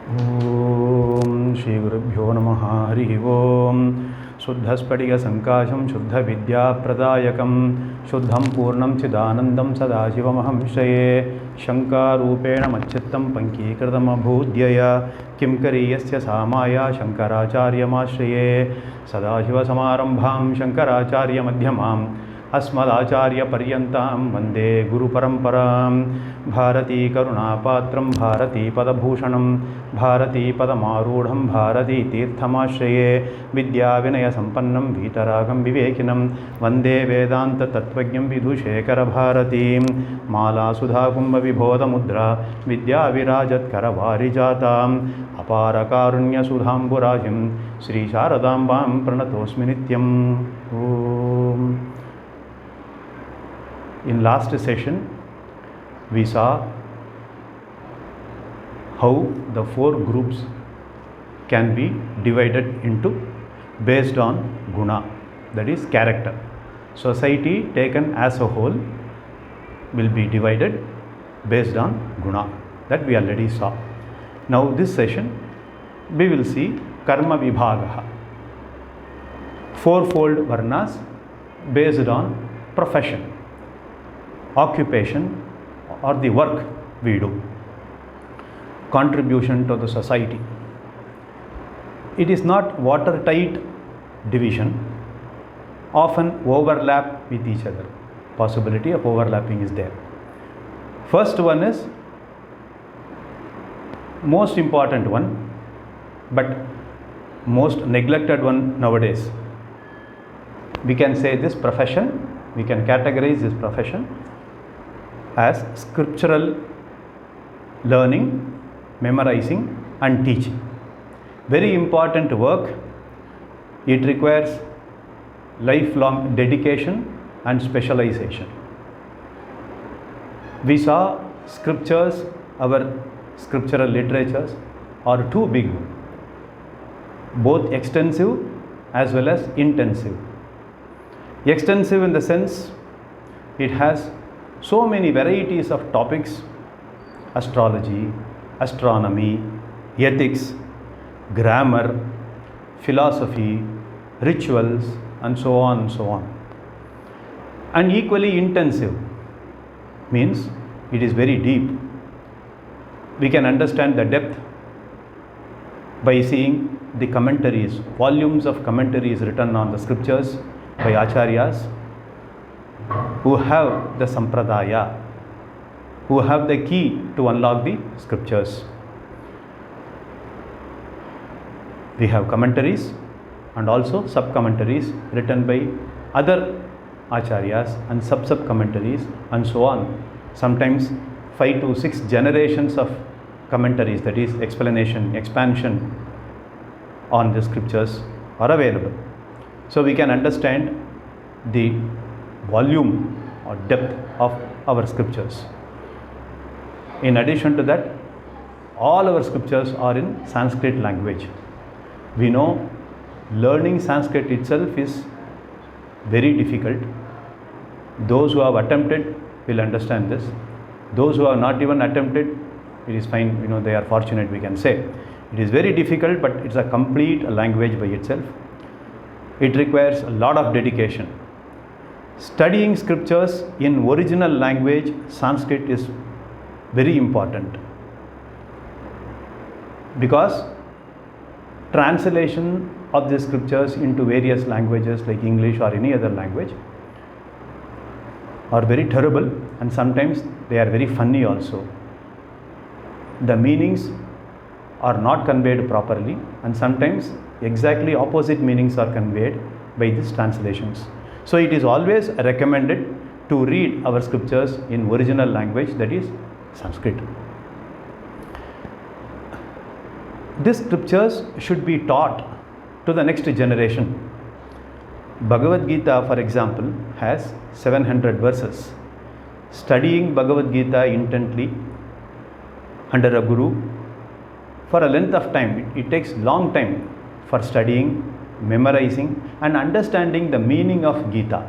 Om Shri Gurubhyo Namaha Harihi Om Shuddhaspadiga Sankasham Shuddha Vidya Pradayakam Shuddham Purnam Chidanandam Sadashivamaham Shraye Shankarupena Machittam Pankikritam Abhudhyaya Kimkariyasya Samaya Shankaracharya Mashraye Sadashiva Samarambham Shankaracharya Madhyamam अस्मदाचार्य पर्यन्तां वन्दे गुरुपरम्परां भारती करुणापात्रं भारती पदभूषणं भारती पदमारूढं भारती तीर्थमाश्रये विद्याविनयसम्पन्नं वीतरागं विवेकिनं वन्दे वेदान्ततत्त्वज्ञं विधुशेखरभारतीं मालासुधाकुम्भविबोधमुद्रा विद्याविराजत्करवारिजाताम् अपारकारुण्यसुधाम्बुराजिं श्रीशारदाम्बां प्रणतोऽस्मि नित्यम् ॐ In last session, we saw how the four groups can be divided into based on guna, that is character. Society taken as a whole will be divided based on guna, that we already saw. Now this session we will see Karma Vibhāgaha, fourfold varnas based on profession, occupation or the work we do, contribution to the society. It is not watertight division, often overlap with each other. Possibility of overlapping is there. First one is most important one, but most neglected one nowadays. We can say this profession, we can categorize this profession as scriptural learning, memorizing and teaching. Very important work. It requires lifelong dedication and specialization. We saw scriptures, our scriptural literatures are too big, both extensive as well as intensive. Extensive in the sense it has so many varieties of topics: astrology, astronomy, ethics, grammar, philosophy, rituals and so on and so on. And equally intensive means it is very deep. We can understand the depth by seeing the commentaries, volumes of commentaries written on the scriptures by acharyas who have the sampradaya, who have the key to unlock the scriptures. We have commentaries and also sub-commentaries written by other acharyas and sub-commentaries and so on. Sometimes 5 to 6 generations of commentaries, that is explanation, expansion on the scriptures are available. So we can understand the volume or depth of our scriptures. In addition to that, all our scriptures are in Sanskrit language. We know learning Sanskrit itself is very difficult. Those who have attempted will understand this. Those who have not even attempted, it is fine, they are fortunate, we can say. It is very difficult, but it's a complete language by itself. It requires a lot of dedication. Studying scriptures in original language, Sanskrit, is very important, because translation of the scriptures into various languages like English or any other language are very terrible, and sometimes they are very funny also. The meanings are not conveyed properly, and sometimes exactly opposite meanings are conveyed by these translations. So it is always recommended to read our scriptures in original language, that is Sanskrit. These scriptures should be taught to the next generation. Bhagavad Gita, for example, has 700 verses. Studying Bhagavad Gita intently under a guru for a length of time, it takes long time for studying, memorizing and understanding the meaning of Gita.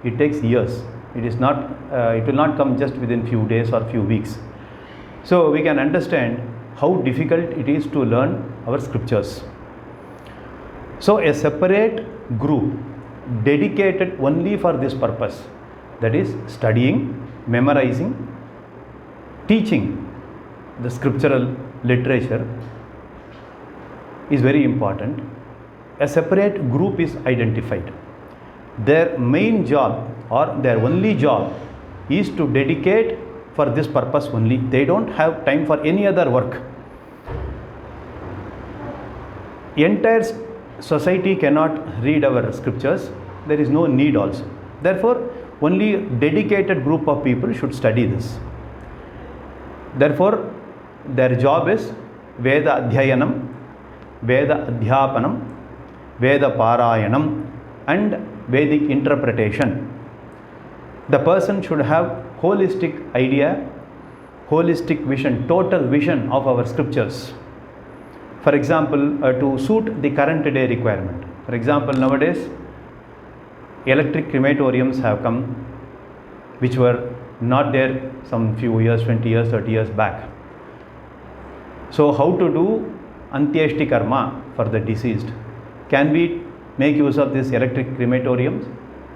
It takes years. It is not, it will not come just within few days or few weeks. So we can understand how difficult it is to learn our scriptures. So a separate group dedicated only for this purpose, that is studying, memorizing, teaching the scriptural literature, is very important. A separate group is identified. Their main job or their only job is to dedicate for this purpose only. They don't have time for any other work. Entire society cannot read our scriptures. There is no need also. Therefore, only a dedicated group of people should study this. Therefore, their job is Veda Adhyayanam, Veda Adhyapanam, Veda Parayanam and Vedic interpretation. The person should have holistic idea, holistic vision, total vision of our scriptures. For example, to suit the current day requirement. For example, nowadays, electric crematoriums have come, which were not there some few years, 20 years, 30 years back. So, how to do Antyeshti Karma for the deceased? Can we make use of these electric crematoriums?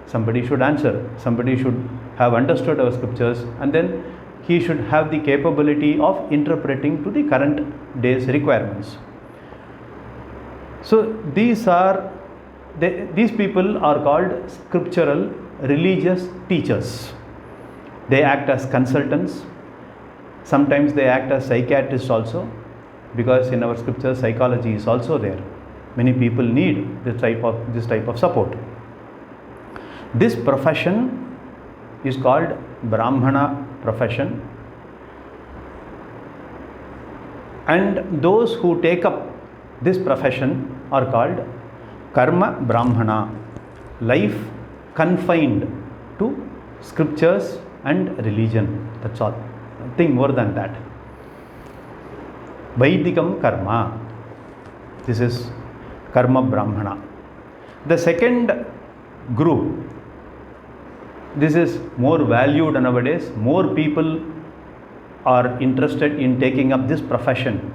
Somebody should answer. Somebody should have understood our scriptures, and then he should have the capability of interpreting to the current day's requirements. So these people are called scriptural religious teachers. They act as consultants. Sometimes they act as psychiatrists also, because in our scriptures psychology is also there. Many people need this type of support. This profession is called Brahmana profession, and those who take up this profession are called Karma Brahmana, life confined to scriptures and religion. That's all, nothing more than that. Vaidikam Karma, this is Karma Brahmana. The second group, this is more valued nowadays. More people are interested in taking up this profession.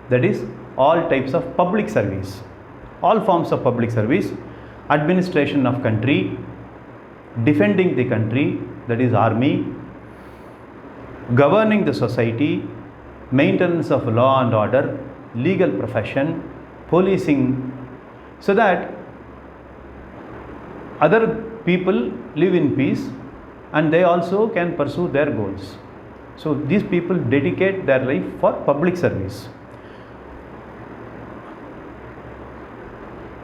That is all types of public service, all forms of public service, administration of country, defending the country, that is army, governing the society, maintenance of law and order, legal profession, policing, so that other people live in peace and they also can pursue their goals. So these people dedicate their life for public service.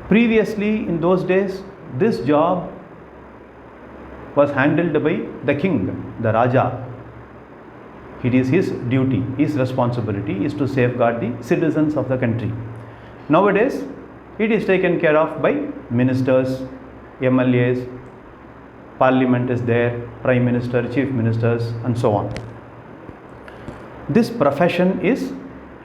Previously, in those days, this job was handled by the king, the Raja. It is his duty, his responsibility is to safeguard the citizens of the country. Nowadays, it is taken care of by ministers, MLAs, parliament is there, prime minister, chief ministers, and so on. This profession is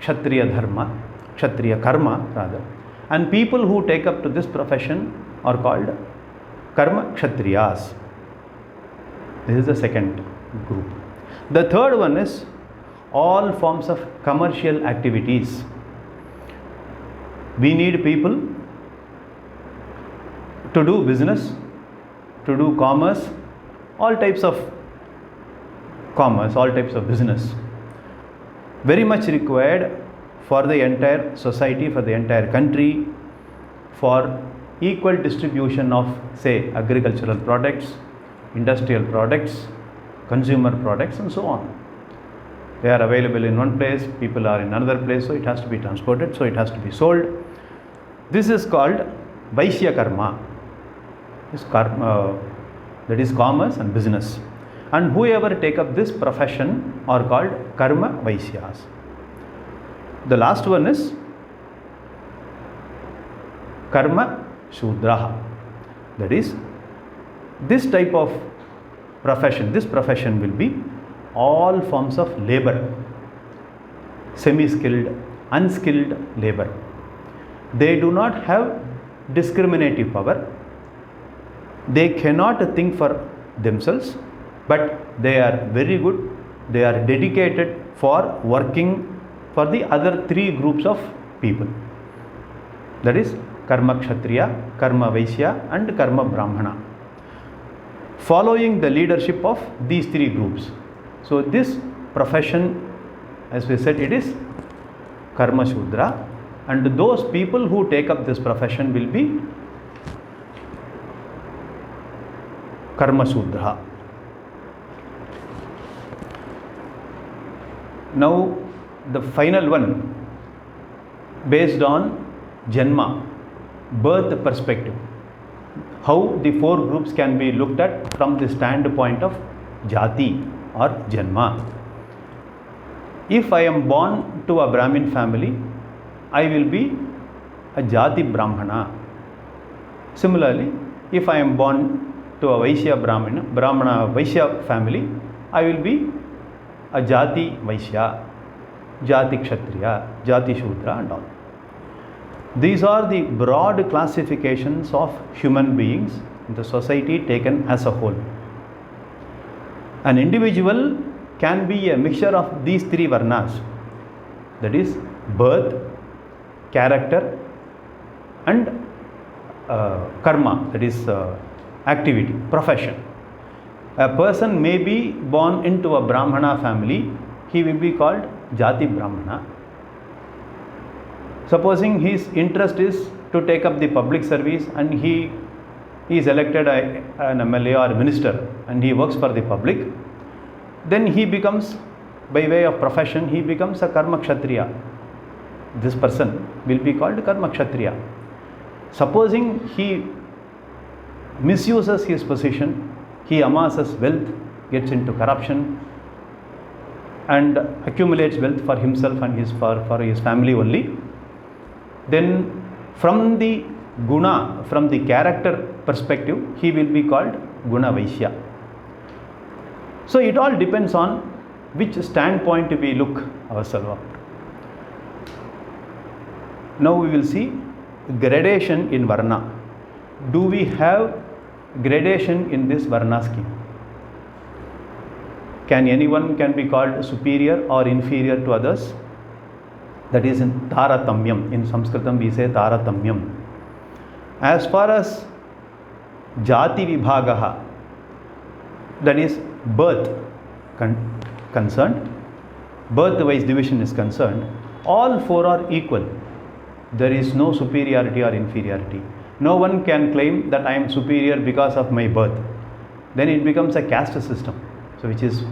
Kshatriya Dharma, Kshatriya Karma rather, and people who take up to this profession are called Karma Kshatriyas. This is the second group. The third one is all forms of commercial activities. We need people to do business, to do commerce, all types of commerce, all types of business. Very much required for the entire society, for the entire country, for equal distribution of, say, agricultural products, industrial products, consumer products, and so on. They are available in one place, people are in another place, so it has to be transported, so it has to be sold. This is called Vaishya Karma. This karma, that is commerce and business. And whoever take up this profession are called Karma Vaishyas. The last one is Karma Shudraha. That is, this type of profession, this profession will be all forms of labor, semi-skilled, unskilled labor. They do not have discriminative power. They cannot think for themselves, but they are very good. They are dedicated for working for the other three groups of people. That is Karma Kshatriya, Karma Vaishya and Karma Brahmana. Following the leadership of these three groups. So this profession, as we said, it is Karma Shudra, and those people who take up this profession will be Karma Shudra. Now the final one, based on Janma, birth perspective, how the four groups can be looked at from the standpoint of Jati or Janma. If I am born to a Brahmin family, I will be a Jati Brahmana. Similarly, if I am born to a Vaishya Brahmana Vaishya family, I will be a Jati Vaishya, Jati Kshatriya, Jati Shudra and all. These are the broad classifications of human beings in the society taken as a whole. An individual can be a mixture of these three varnas, that is birth, character and karma, that is activity, profession. A person may be born into a Brahmana family, he will be called Jati Brahmana. Supposing his interest is to take up the public service and he is elected an MLA or minister and he works for the public, then he becomes, by way of profession, he becomes a Karma Kshatriya. This person will be called Karma Kshatriya. Supposing he misuses his position, he amasses wealth, gets into corruption and accumulates wealth for himself and for his family only, then from the guna, from the character perspective, he will be called Guna Vaishya. So it all depends on which standpoint we look ourselves. Now we will see gradation in Varna. Do we have gradation in this Varna scheme? Can anyone be called superior or inferior to others? That is in Tāra Tamyam. In Sanskritam we say Tāra Tamyam. As far as Jāti Vibhāgaha, that is birth concerned, birth-wise division is concerned, all four are equal. There is no superiority or inferiority. No one can claim that I am superior because of my birth. Then it becomes a caste system, so which is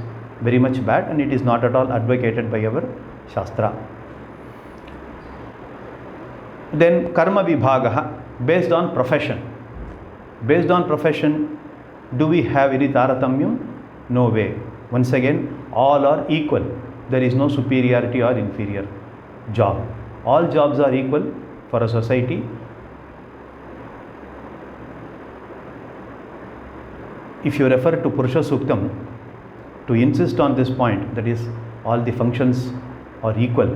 very much bad and it is not at all advocated by our Shastra. Then Karma Vibhāgaha, based on profession. Based on profession, do we have any Taratamyam? No way. Once again, all are equal. There is no superiority or inferior job. All jobs are equal for a society. If you refer to Purusha Suktam, to insist on this point, that is, all the functions are equal.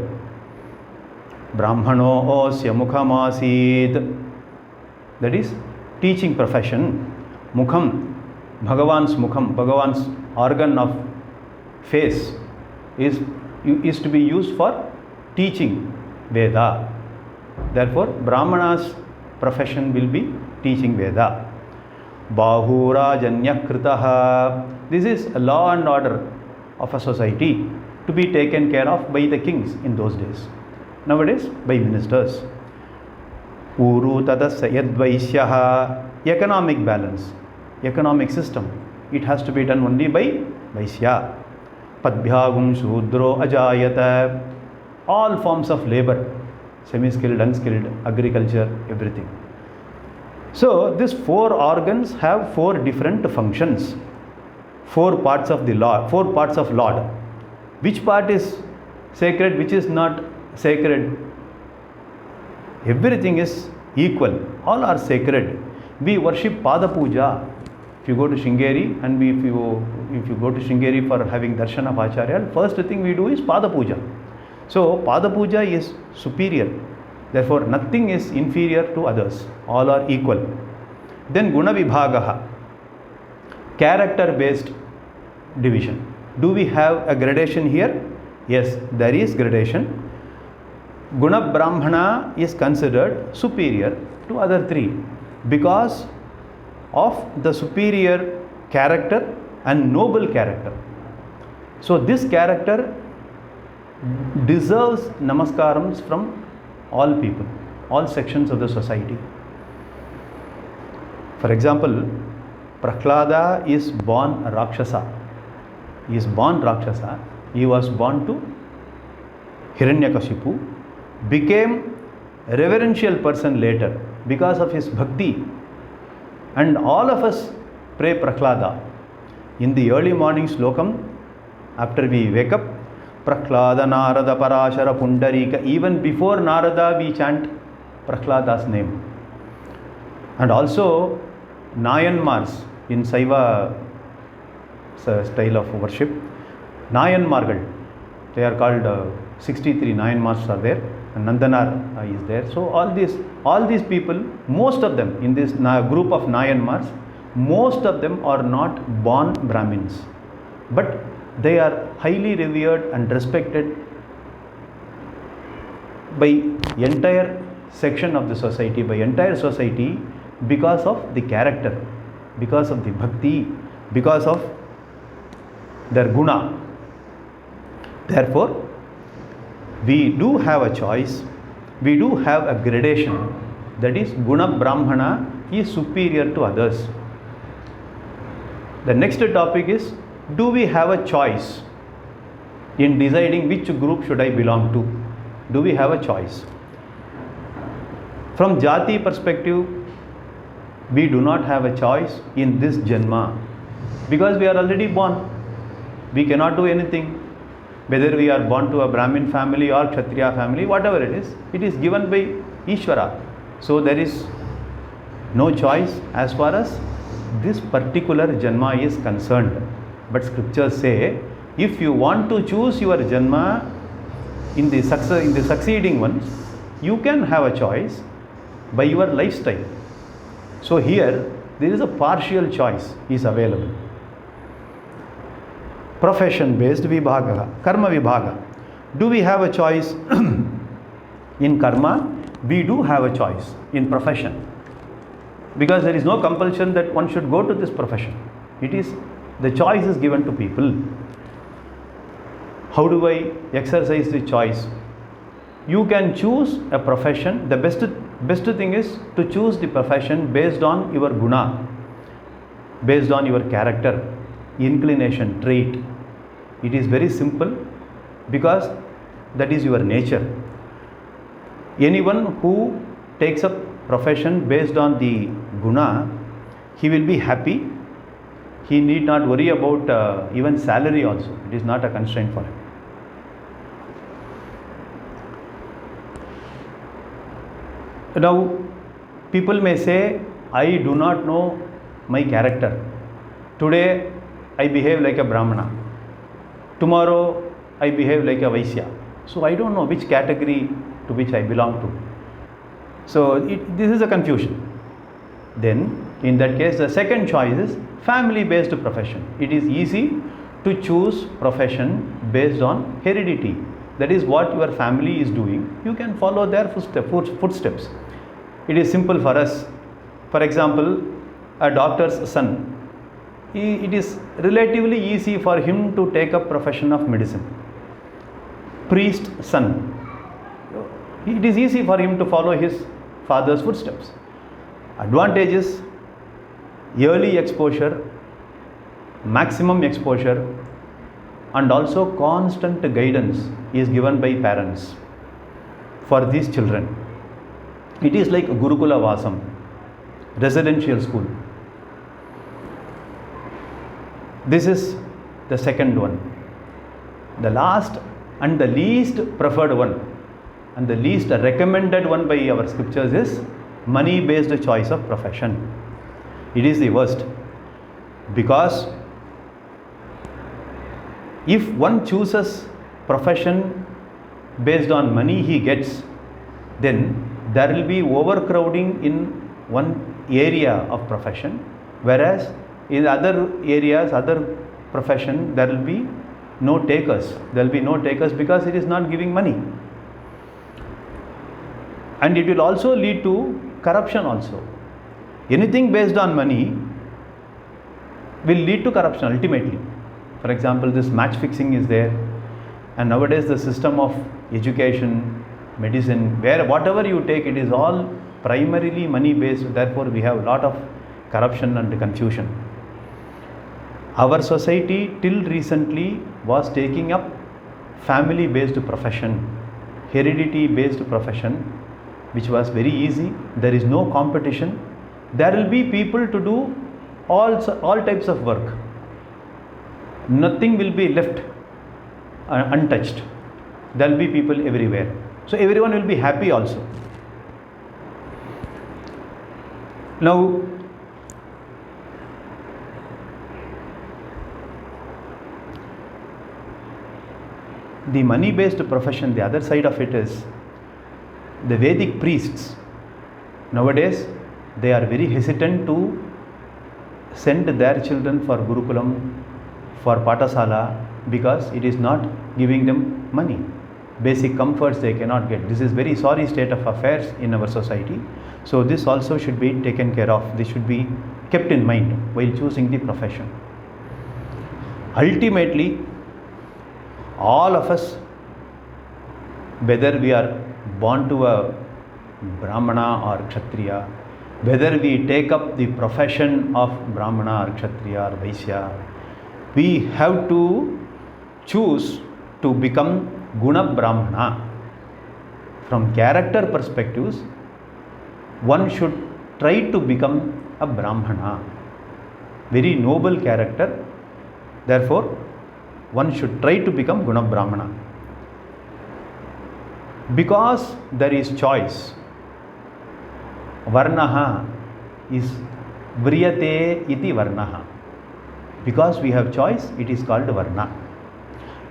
Brahmano osya Mukham asid, that is teaching profession. Mukham, Bhagavan's Mukham, Bhagavan's organ of face is to be used for teaching Veda. Therefore, Brahmana's profession will be teaching Veda. Bahurajanya kritaha, this is a law and order of a society to be taken care of by the kings in those days. Nowadays, by ministers. Uru tadasya yadvaishyaha, economic balance, economic system. It has to be done only by Vaishya. Padbhyagum Shudro Ajayata, all forms of labor, semi-skilled, unskilled, agriculture, everything. So, these four organs have four different functions, four parts of the Lord, four parts of Lord. Which part is sacred, which is not sacred? Everything is equal, all are sacred. We worship Pāda Pūja. If you go to Sringeri and if you go to Sringeri for having darshan of Acharya, first thing we do is Pāda Pūja. So Pāda Pūja is superior. Therefore, nothing is inferior to others. All are equal. Then Guna Vibhāgaha, character-based division. Do we have a gradation here? Yes, there is gradation. Guna Brahmana is considered superior to other three because of the superior character and noble character. So this character deserves namaskarams from all people, all sections of the society. For example, Prahlada is born Rakshasa. He is born Rakshasa. He was born to Hiranyakashipu, became a reverential person later because of his bhakti. And all of us pray Prahlada. In the early morning slokam, after we wake up, Prahlada Narada Parashara Pundarika. Even before Narada, we chant Prahlada's name. And also, Nayanmars in Saiva style of worship, Nayanmargal, they are called 63 Nayanmars are there, and Nandanar is there. So all these people, most of them in this group of Nayanmars, most of them are not born Brahmins, but they are highly revered and respected by entire section of the society, by entire society, because of the character, because of the bhakti, because of their guna. Therefore, we do have a choice, we do have a gradation, that is Guna Brahmana is superior to others. The next topic is, do we have a choice in deciding which group should I belong to? Do we have a choice? From Jati perspective, we do not have a choice in this Janma because we are already born. We cannot do anything. Whether we are born to a Brahmin family or Kshatriya family, whatever it is given by Ishvara. So there is no choice as far as this particular Janma is concerned. But scriptures say, if you want to choose your Janma in the succeeding ones, you can have a choice by your lifestyle. So here, there is a partial choice is available. Profession based Vibhaga, Karma Vibhaga. Do we have a choice in karma? We do have a choice in profession, because there is no compulsion that one should go to this profession. The choice is given to people. How do I exercise the choice? You can choose a profession. The best thing is to choose the profession based on your guna, based on your character, inclination, trait. It is very simple because that is your nature. Anyone who takes up profession based on the guna, he will be happy. He need not worry about even salary also. It is not a constraint for him. Now, people may say, I do not know my character. Today, I behave like a Brahmana. Tomorrow, I behave like a Vaishya. So, I don't know which category to which I belong to. So, this is a confusion. Then, in that case, the second choice is family-based profession. It is easy to choose profession based on heredity. That is what your family is doing. You can follow their footsteps. It is simple for us. For example, a doctor's son. It is relatively easy for him to take up profession of medicine. Priest's son. It is easy for him to follow his father's footsteps. Advantages: early exposure, maximum exposure, and also constant guidance is given by parents for these children. It is like Gurukula Vasam, residential school. This is the second one. The last and the least preferred one and the least recommended one by our scriptures is money-based choice of profession. It is the worst, because if one chooses profession based on money he gets, then there will be overcrowding in one area of profession, whereas in other areas, other profession, there will be no takers. There will be no takers because it is not giving money. And it will also lead to corruption also. Anything based on money will lead to corruption ultimately. For example, this match fixing is there, and nowadays the system of education, medicine, where whatever you take, it is all primarily money based. Therefore, we have a lot of corruption and confusion. Our society till recently was taking up family based profession, heredity based profession, which was very easy. There is no competition. There will be people to do all types of work. Nothing will be left untouched. There will be people everywhere. So everyone will be happy also. Now, the money based profession, the other side of it is the Vedic priests. Nowadays, they are very hesitant to send their children for Gurukulam, for Patasala, because it is not giving them money. Basic comforts they cannot get. This is very sorry state of affairs in our society. So this also should be taken care of. This should be kept in mind while choosing the profession. Ultimately, all of us, whether we are born to a Brahmana or Kshatriya, whether we take up the profession of Brahmana or Kshatriya or Vaishya, we have to choose to become Guna Brahmana. From character perspectives, one should try to become a Brahmana. Very noble character. Therefore, one should try to become Guna Brahmana. Because there is choice. Varnaha is Vriyate iti Varnaha. Because we have choice, it is called Varna.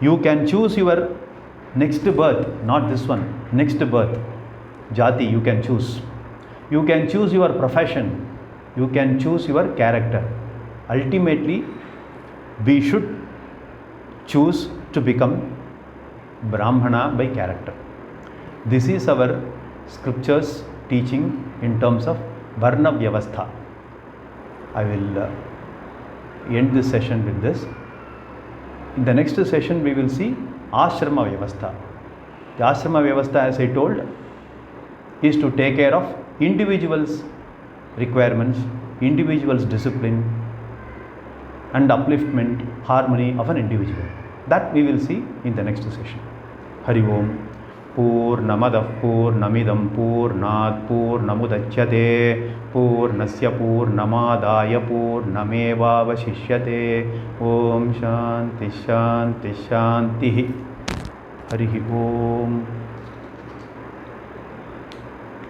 You can choose your next birth, not this one, next birth. Jati, you can choose. You can choose your profession. You can choose your character. Ultimately, we should choose to become Brahmana by character. This is our scriptures teaching in terms of Varna Vyavasthā. I will end this session with this. In the next session, we will see Āshrama Vyavasthā. The Āshrama Vyavasthā, as I told, is to take care of individuals' requirements, individuals' discipline, and upliftment, harmony of an individual. That we will see in the next session. Hari Om. Purnamadah Purnamidam Purnat Purnamudachyate Purnasya Purnamadaya Purnameva Vashishyate. Om Shanti Shanti Shanti. Hari Om.